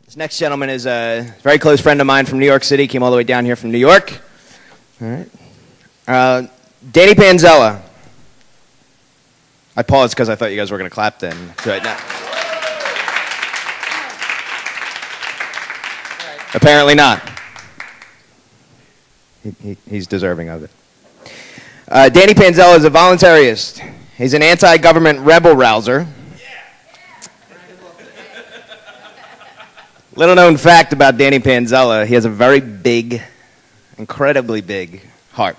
This next gentleman is a very close friend of mine from New York City. Came all the way down here from New York. All right. Danny Panzella. I paused because I thought you guys were going to clap then. So, no. Apparently not. He's deserving of it. Danny Panzella is a voluntarist. He's an anti-government rebel rouser. Little known fact about Danny Panzella, he has a very big, incredibly big heart.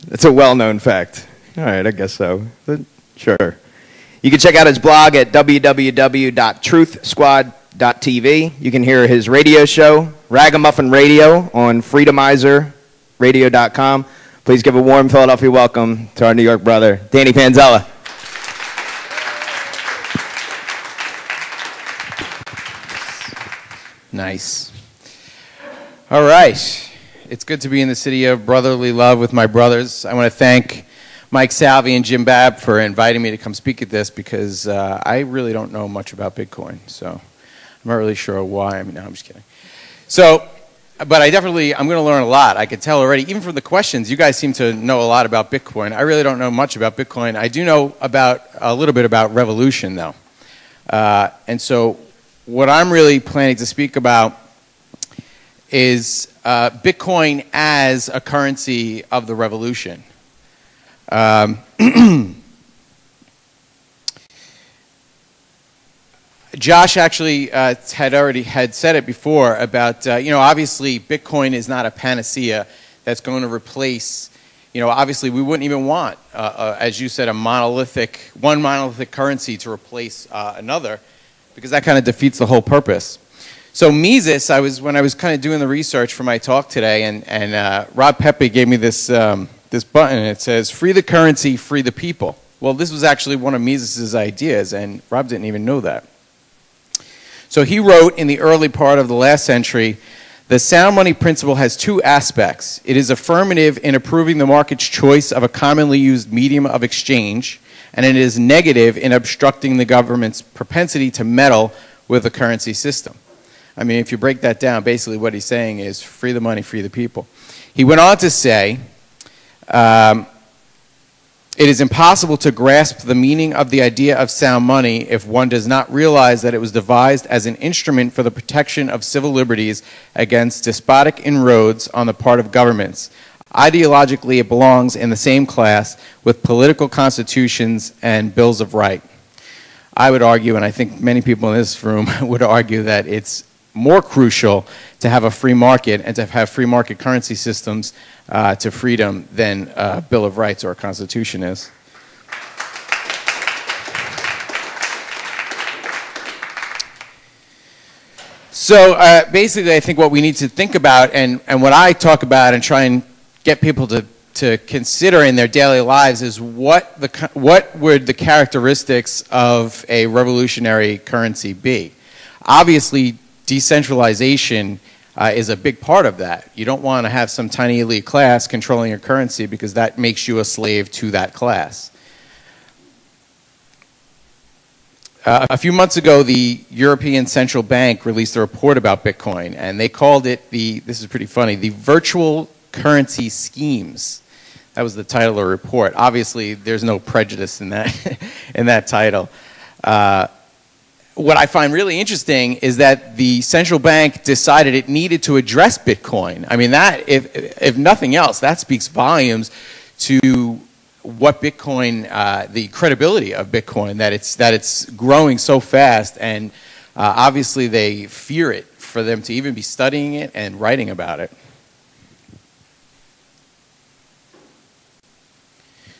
That's a well-known fact. All right, I guess so. But sure. You can check out his blog at www.truthsquad.tv. You can hear his radio show, Ragamuffin Radio, on freedomizerradio.com. Please give a warm Philadelphia welcome to our New York brother, Danny Panzella. Nice. All right. It's good to be in the city of brotherly love with my brothers. I want to thank Mike Salvi and Jim Babb for inviting me to come speak at this because I really don't know much about Bitcoin. So I'm not really sure why. No, I'm just kidding. So, but I'm going to learn a lot. I can tell already, even from the questions, you guys seem to know a lot about Bitcoin. I really don't know much about Bitcoin. I do know a little bit about revolution, though. And so what I'm really planning to speak about is Bitcoin as a currency of the revolution. Josh actually had said it before about, obviously Bitcoin is not a panacea that's going to replace, obviously we wouldn't even want, as you said, one monolithic currency to replace another, because that kind of defeats the whole purpose. So Mises, when I was kind of doing the research for my talk today, and Rob Pepe gave me this this button, and it says, "Free the currency, free the people." Well, this was actually one of Mises's ideas, and Rob didn't even know that. So he wrote in the early part of the last century, "The sound money principle has two aspects. It is affirmative in approving the market's choice of a commonly used medium of exchange, and it is negative in obstructing the government's propensity to meddle with the currency system." I mean, if you break that down, basically what he's saying is free the money, free the people. He went on to say, "It is impossible to grasp the meaning of the idea of sound money if one does not realize that it was devised as an instrument for the protection of civil liberties against despotic inroads on the part of governments. Ideologically, it belongs in the same class with political constitutions and bills of right." I would argue, and I think many people in this room would argue, that it's more crucial to have a free market and to have free market currency systems to freedom than a Bill of Rights or a Constitution is. So basically, I think what we need to think about, and what I talk about and try and get people to consider in their daily lives, is what would the characteristics of a revolutionary currency be? Obviously, decentralization is a big part of that. You don't want to have some tiny elite class controlling your currency because that makes you a slave to that class. A few months ago, the European Central Bank released a report about Bitcoin, and they called it this is pretty funny, the virtual currency schemes. That was the title of the report. Obviously, there's no prejudice in that, in that title. What I find really interesting is that the central bank decided it needed to address Bitcoin. I mean, that, if nothing else, that speaks volumes to what Bitcoin, the credibility of Bitcoin, that it's growing so fast, and obviously they fear it for them to even be studying it and writing about it.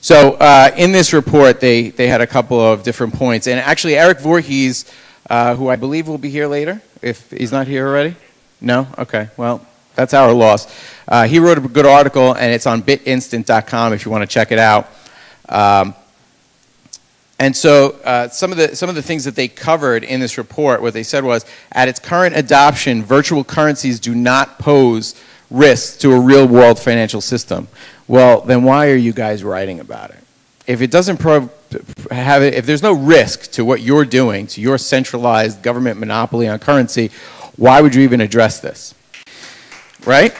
So in this report, they had a couple of different points, and actually Eric Voorhees, who I believe will be here later, if he's not here already? No? Okay, well, that's our loss. He wrote a good article, and it's on bitinstant.com if you want to check it out. And so some of the things that they covered in this report, what they said was, at its current adoption, virtual currencies do not pose risks to a real-world financial system. Well, then why are you guys writing about it? if it doesn't if there's no risk to what you're doing, to your centralized government monopoly on currency, why would you even address this? Right?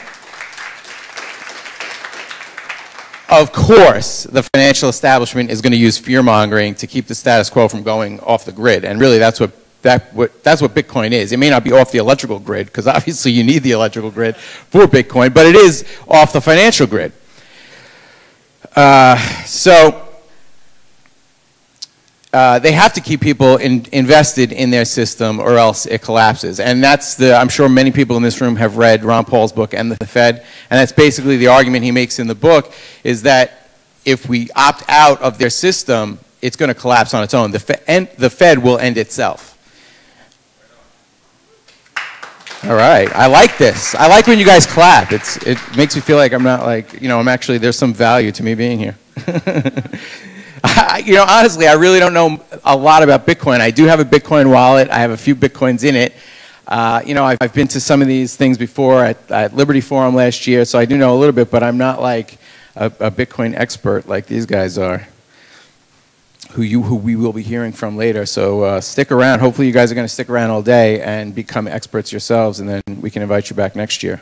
Of course, the financial establishment is going to use fear-mongering to keep the status quo from going off the grid, and really that's what Bitcoin is. It may not be off the electrical grid, because obviously you need the electrical grid for Bitcoin, but it is off the financial grid. They have to keep people invested in their system, or else it collapses. And I'm sure many people in this room have read Ron Paul's book, End the Fed, and that's basically the argument he makes in the book, is that if we opt out of their system, it's going to collapse on its own. The Fed will end itself. All right, I like this. I like when you guys clap. It makes me feel like I'm not like, I'm actually, there's some value to me being here. Honestly, I really don't know a lot about Bitcoin. I do have a Bitcoin wallet. I have a few Bitcoins in it. I've been to some of these things before at Liberty Forum last year, so I do know a little bit, but I'm not like a Bitcoin expert like these guys are, who we will be hearing from later. So stick around. Hopefully you guys are going to stick around all day and become experts yourselves, and then we can invite you back next year.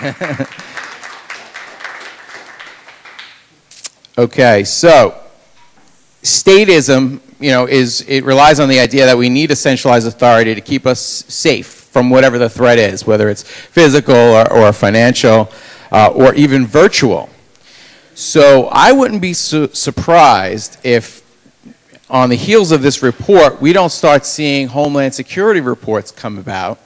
Yeah. Okay, so statism, it relies on the idea that we need a centralized authority to keep us safe from whatever the threat is, whether it's physical or financial or even virtual. So I wouldn't be surprised if on the heels of this report, we don't start seeing Homeland Security reports come out,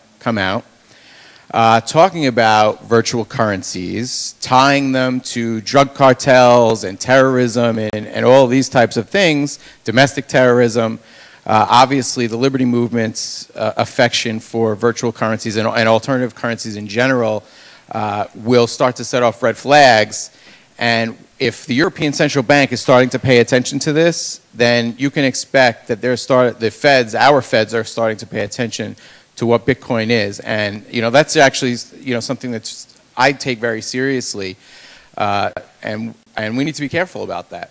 talking about virtual currencies, tying them to drug cartels and terrorism and all these types of things, domestic terrorism. Obviously, the Liberty Movement's affection for virtual currencies and alternative currencies in general will start to set off red flags. And if the European Central Bank is starting to pay attention to this, then you can expect that our feds are starting to pay attention to what Bitcoin is. And that's actually something that I take very seriously, and we need to be careful about that.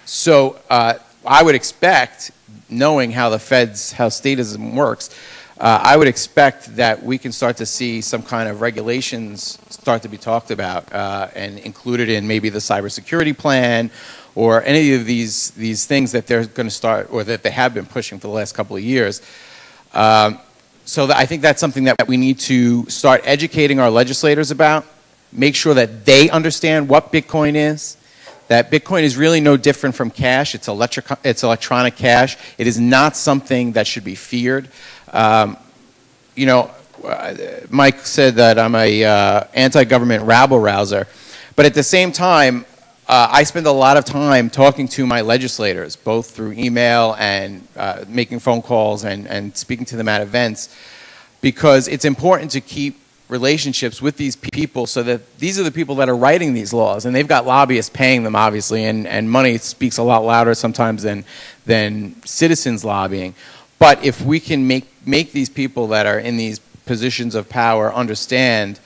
So I would expect, knowing how statism works, I would expect that we can start to see some kind of regulations start to be talked about and included in maybe the cybersecurity plan, or any of these things that they're going to start, or that they have been pushing for the last couple of years. So I think that's something that we need to start educating our legislators about, make sure that they understand what Bitcoin is, that Bitcoin is really no different from cash. It's electronic cash. It is not something that should be feared. Mike said that I'm a anti-government rabble-rouser, but at the same time, I spend a lot of time talking to my legislators, both through email and making phone calls and speaking to them at events, because it's important to keep relationships with these people, so that these are the people that are writing these laws, and they've got lobbyists paying them, obviously, and money speaks a lot louder sometimes than citizens lobbying. But if we can make these people that are in these positions of power understand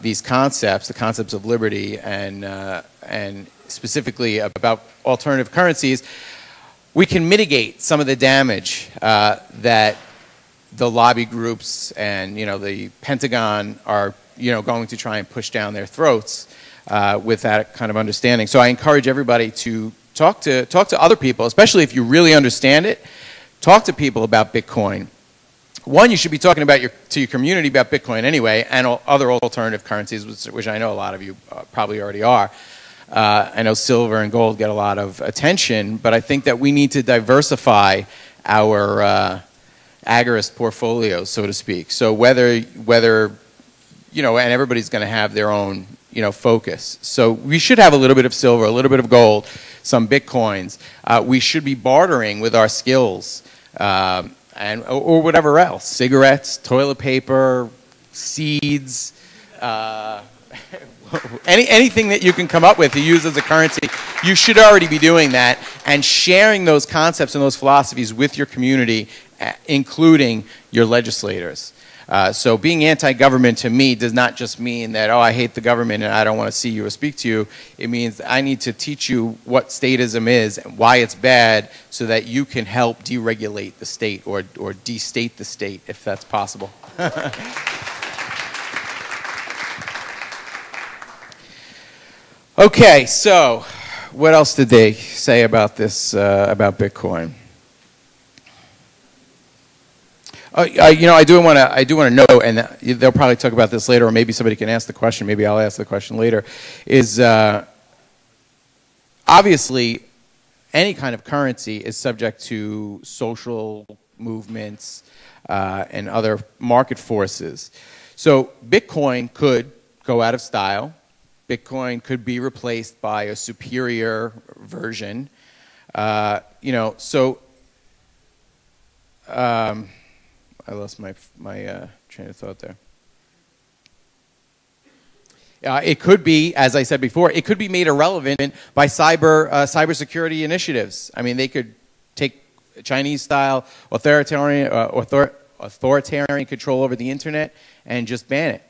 these concepts, the concepts of liberty, and specifically about alternative currencies, we can mitigate some of the damage that the lobby groups and the Pentagon are going to try and push down their throats with that kind of understanding. So I encourage everybody to talk to other people, especially if you really understand it. Talk to people about Bitcoin. One, you should be talking to your community about Bitcoin anyway, and other alternative currencies, which I know a lot of you probably already are. I know silver and gold get a lot of attention, but I think that we need to diversify our agorist portfolios, so to speak. So whether and everybody's going to have their own focus. So we should have a little bit of silver, a little bit of gold, some Bitcoins. We should be bartering with our skills. Or whatever else, cigarettes, toilet paper, seeds, anything that you can come up with to use as a currency, you should already be doing that and sharing those concepts and those philosophies with your community, including your legislators. So being anti-government to me does not just mean that, oh, I hate the government and I don't want to see you or speak to you. It means I need to teach you what statism is and why it's bad so that you can help deregulate the state or destate the state if that's possible. Okay, so what else did they say about this, about Bitcoin? You know, I do want to know, and they'll probably talk about this later, or maybe somebody can ask the question. Maybe I'll ask the question later. Is obviously any kind of currency is subject to social movements and other market forces. So Bitcoin could go out of style. Bitcoin could be replaced by a superior version. You know, so. I lost my train of thought there. It could be, as I said before, it could be made irrelevant by cybersecurity initiatives. I mean, they could take Chinese-style authoritarian control over the internet and just ban it.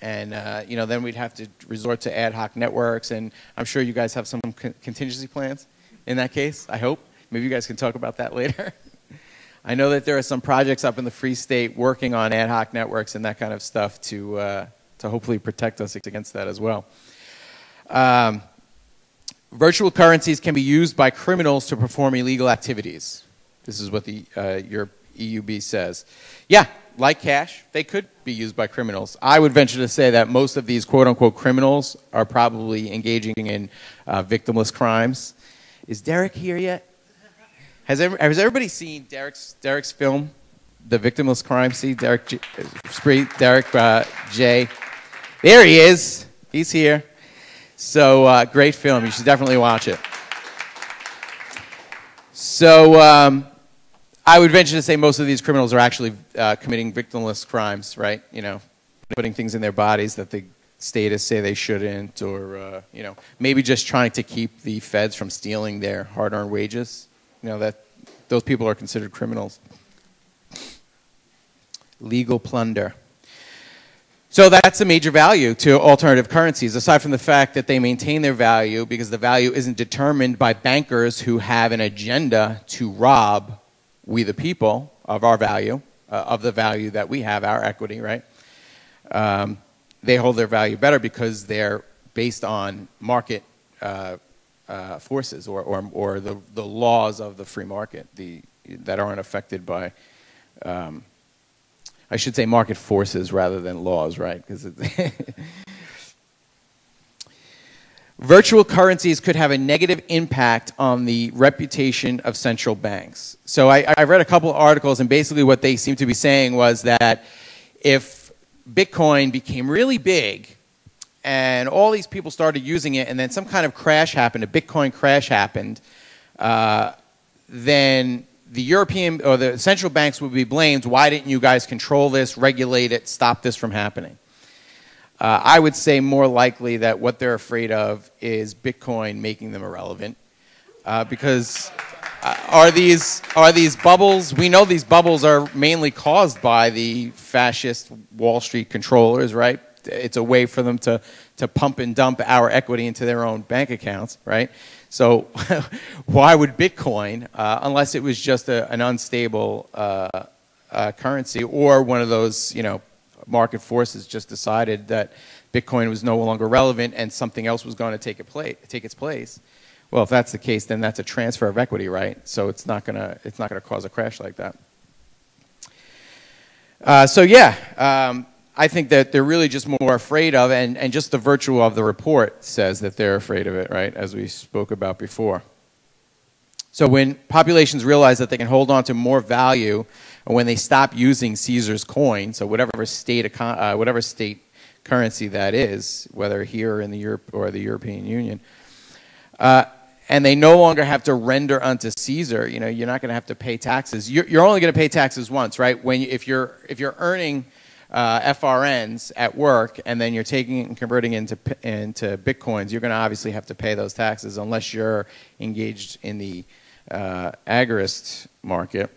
And you know, then we'd have to resort to ad hoc networks. And I'm sure you guys have some contingency plans in that case. I hope. Maybe you guys can talk about that later. I know that there are some projects up in the Free State working on ad hoc networks and that kind of stuff to hopefully protect us against that as well. Virtual currencies can be used by criminals to perform illegal activities. This is what the your EUB says. Yeah, like cash, they could be used by criminals. I would venture to say that most of these quote-unquote criminals are probably engaging in victimless crimes. Is Derek here yet? Has everybody seen Derek's film, The Victimless Crime Scene? Derek J. There he is. He's here. So great film. You should definitely watch it. So I would venture to say most of these criminals are actually committing victimless crimes, right? You know, putting things in their bodies that the statists say they shouldn't, or you know, maybe just trying to keep the feds from stealing their hard-earned wages. You know, that those people are considered criminals. Legal plunder. So that's a major value to alternative currencies, aside from the fact that they maintain their value because the value isn't determined by bankers who have an agenda to rob we the people of our value, of the value that we have, our equity, right? They hold their value better because they're based on market forces or the laws of the free market that aren't affected by, I should say market forces rather than laws, right? Because virtual currencies could have a negative impact on the reputation of central banks. So I read a couple of articles, and basically what they seem to be saying was that if Bitcoin became really big, and all these people started using it, and then some kind of crash happened, a Bitcoin crash happened, then the European or the central banks would be blamed. Why didn't you guys control this, regulate it, stop this from happening? I would say more likely that what they're afraid of is Bitcoin making them irrelevant, because are these bubbles? We know these bubbles are mainly caused by the fascist Wall Street controllers, right? It's a way for them to pump and dump our equity into their own bank accounts, right? So why would Bitcoin, unless it was just an unstable currency or one of those, you know, market forces just decided that Bitcoin was no longer relevant and something else was going to take its place? Well, if that's the case, then that's a transfer of equity, right? So it's not gonna cause a crash like that. So yeah. I think that they're really just more afraid of, and just the virtue of the report says that they're afraid of it, right, as we spoke about before. So when populations realize that they can hold on to more value, and when they stop using Caesar's coin, so whatever state currency that is, whether here in Europe or the European Union, and they no longer have to render unto Caesar, you know, you're not going to have to pay taxes. You're only going to pay taxes once, right? If you're earning FRNs at work, and then you're taking it and converting it into Bitcoins, you're going to obviously have to pay those taxes unless you're engaged in the agorist market.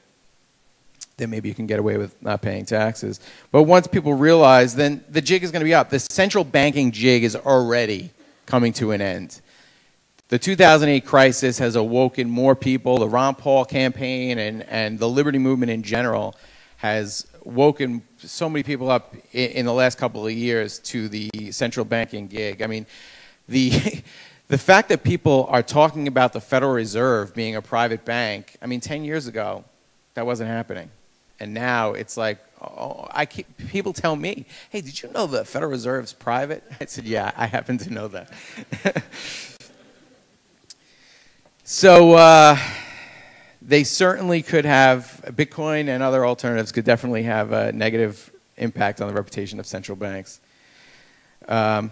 then maybe you can get away with not paying taxes. But once people realize, then the jig is going to be up. The central banking jig is already coming to an end. The 2008 crisis has awoken more people. The Ron Paul campaign and the Liberty Movement in general has woken so many people up in the last couple of years to the central banking gig. I mean, the fact that people are talking about the Federal Reserve being a private bank, I mean, 10 years ago, that wasn't happening. And now it's like, oh, people tell me, hey, did you know the Federal Reserve's private? I said, yeah, I happen to know that. So they certainly could have, Bitcoin and other alternatives could definitely have a negative impact on the reputation of central banks. And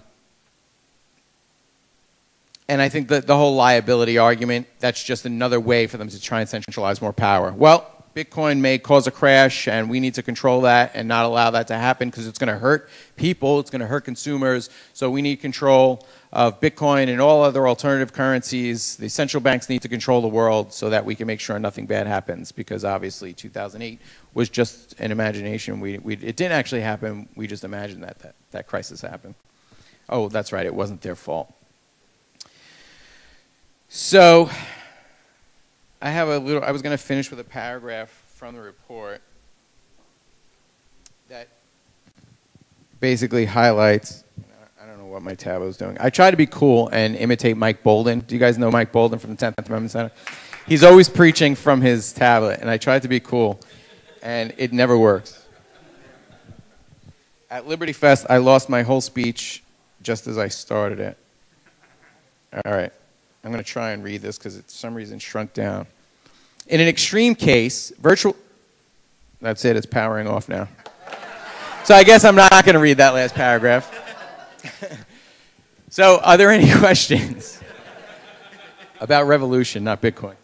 I think that the whole liability argument, that's just another way for them to try and centralize more power. Well, Bitcoin may cause a crash, and we need to control that and not allow that to happen because it's going to hurt people, it's going to hurt consumers. So we need control of Bitcoin and all other alternative currencies. The central banks need to control the world so that we can make sure nothing bad happens, because obviously 2008 was just an imagination. It didn't actually happen. We just imagined that crisis happened. Oh, that's right. It wasn't their fault. So I was going to finish with a paragraph from the report that basically highlights, I don't know what my tab was doing. I try to be cool and imitate Mike Bolden. Do you guys know Mike Bolden from the 10th Amendment Center? He's always preaching from his tablet, and I tried to be cool, and it never works. At Liberty Fest, I lost my whole speech just as I started it. All right. I'm going to try and read this because it, for some reason, shrunk down. In an extreme case, that's it, it's powering off now. So I guess I'm not going to read that last paragraph. So are there any questions about revolution, not Bitcoin?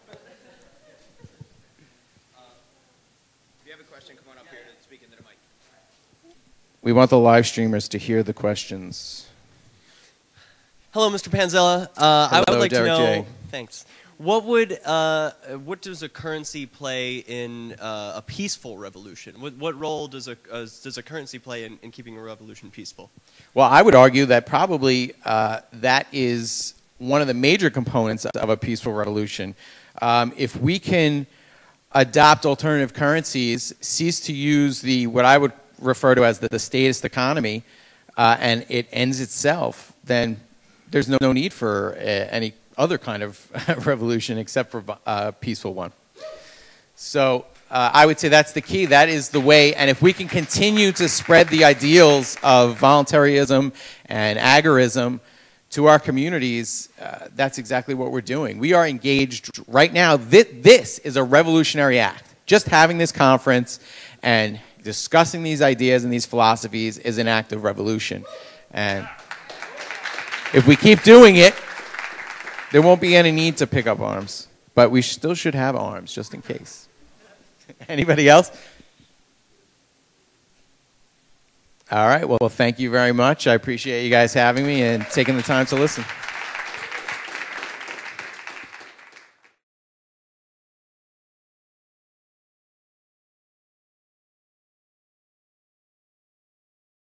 If you have a question, come on up here to speak into the mic. We want the live streamers to hear the questions. Hello, Mr. Panzella. I would like Derek to know. J. Thanks. What does a currency play in a peaceful revolution? What role does a currency play in keeping a revolution peaceful? Well, I would argue that probably that is one of the major components of a peaceful revolution. If we can adopt alternative currencies, cease to use what I would refer to as the statist economy, and it ends itself, then there's no need for any other kind of revolution except for a peaceful one. So I would say that's the key. That is the way. And if we can continue to spread the ideals of voluntarism and agorism to our communities, that's exactly what we're doing. We are engaged right now. This is a revolutionary act. Just having this conference and discussing these ideas and these philosophies is an act of revolution. And if we keep doing it, there won't be any need to pick up arms. But we still should have arms, just in case. Anybody else? All right. Well, thank you very much. I appreciate you guys having me and taking the time to listen.